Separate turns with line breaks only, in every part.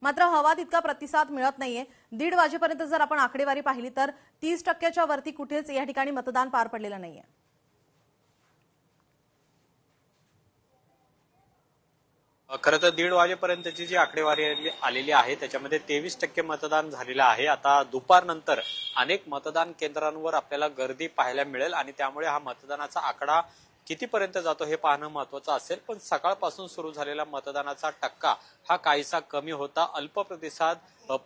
मात्र हवा तितका प्रतिसाद मिळत नाहीये। 1:30 वाजेपर्यंत जर आपण आकडेवारी पाहिली तर 30% वरती कुठेच या ठिकाणी मतदान पार पडलेलं नाहीये।
खरं तर 1:30 वाजेपर्यंतची जी आकडेवारी आलेली आहे त्याच्यामध्ये 23% मतदान झालेलं आहे। आता दुपारनंतर अनेक मतदान केंद्रांवर आपल्याला गर्दी पाहायला मिळेल आणि त्यामुळे हा मतदानाचा आकडा कितीपर्यंत जातो हे पाहणं महत्वाचं असेल। पण सकाळपासून सुरू झालेला मतदानाचा टक्का हा काहीसा कमी होता। अल्प प्रतिसाद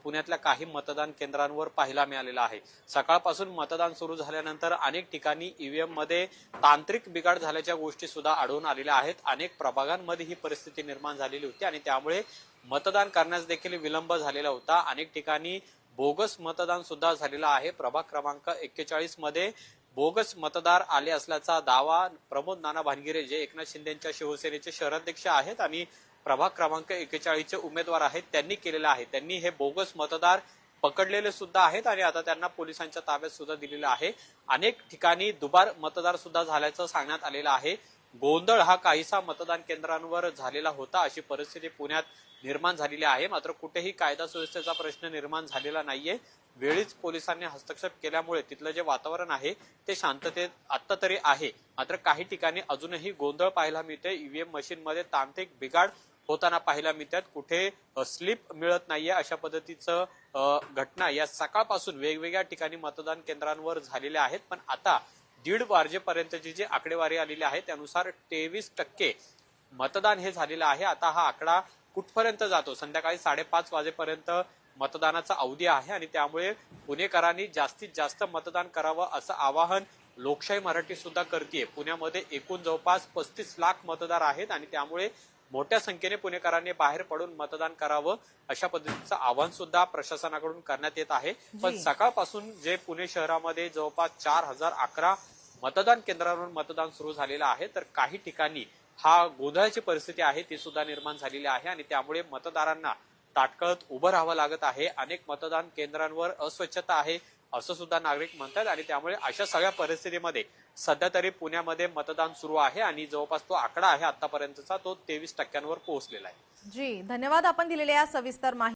पुण्यातल्या काही मतदान केंद्रांवर पाहायला मिळालेला आहे। सकाळपासून मतदान सुरू झाल्यानंतर अनेक ठिकाणी ईव्हीएम मध्ये तांत्रिक बिघाड झाल्याच्या गोष्टी सुद्धा आढळून आलेल्या आहेत। अनेक प्रभागांमध्ये ही परिस्थिती निर्माण झालेली होती आणि त्यामुळे मतदान करण्यास देखील विलंब झालेला होता। अनेक ठिकाणी बोगस मतदान सुद्धा झालेलं आहे। प्रभाग क्रमांक 41 मध्ये बोगस मतदार आले असल्याचा दावा प्रमोद नाना भानगिरे जे एकनाथ शिंदेच्या शिवसेनेचे शहराध्यक्ष आहेत आणि प्रभाग क्रमांक 41 चे उमेदवार आहेत त्यांनी केलेला आहे। त्यांनी हे बोगस मतदार पकडलेले सुद्धा आहेत आणि आता त्यांना पोलिसांच्या ताब्यात सुद्धा दिलेलं आहे। अनेक ठिकाणी दुबार मतदार सुद्धा झाल्याचं सांगण्यात आलेलं आहे। गोंधळ हा काहीसा मतदान केंद्रांवर झालेला होता अशी परिस्थिती पुण्यात निर्माण झालेली आहे। मात्र कुठेही कायदा सुव्यवस्थेचा प्रश्न निर्माण झालेला नाहीये। वेळीच पोलिसांनी हस्तक्षेप केल्यामुळे तिथलं जे वातावरण आहे ते शांततेत आता तरी आहे। मात्र काही ठिकाणी अजूनही गोंधळ पाहायला मिळते। ईव्हीएम मशीन मध्ये तांत्रिक बिघाड होताना पाहायला मिळतात। कुठे स्लिप मिळत नाहीये अशा पद्धतीचं घटना या सकाळपासून वेगवेगळ्या ठिकाणी मतदान केंद्रांवर झालेल्या आहेत। पण आता 1:30 वाजेपर्यंतची जी आकडेवारी आलेली आहे त्यानुसार 23% मतदान हे झालेलं आहे। आता हा आकडा कुठपर्यंत जातो, संध्याकाळी 5:30 वाजेपर्यंत मतदानाचा अवधी आहे आणि त्यामुळे पुणेकरांनी जास्तीत जास्त मतदान करावं असं आवाहन लोकशाही मराठी सुद्धा करते। पुण्यामध्ये एकूण जवळपास 35 लाख मतदार आहेत आणि त्यामुळे मोठ्या संख्येने पुणेकरांनी बाहेर पडून मतदान करावं अशा पद्धतीचं आवाहन सुद्धा प्रशासनाकडून करण्यात येत आहे। पण सकाळपासून जे पुणे शहरामध्ये जवळपास 4011 मतदान केंद्रांवर मतदान सुरू झालेलं आहे तर काही ठिकाणी हा गोंधळाची परिस्थिती आहे ती सुद्धा निर्माण झालेली आहे आणि त्यामुळे मतदारांना ताटकळत उभं राहावं लागत आहे। अनेक मतदान केंद्रांवर अस्वच्छता आहे असं सुद्धा नागरिक म्हणतात आणि त्यामुळे अशा सगळ्या परिस्थितीमध्ये सध्या तरी पुण्यामध्ये मतदान सुरू आहे आणि जवळपास तो आकडा आहे आतापर्यंतचा तो 23% पोहोचलेला आहे।
जी, धन्यवाद आपण दिलेल्या या सविस्तर माहिती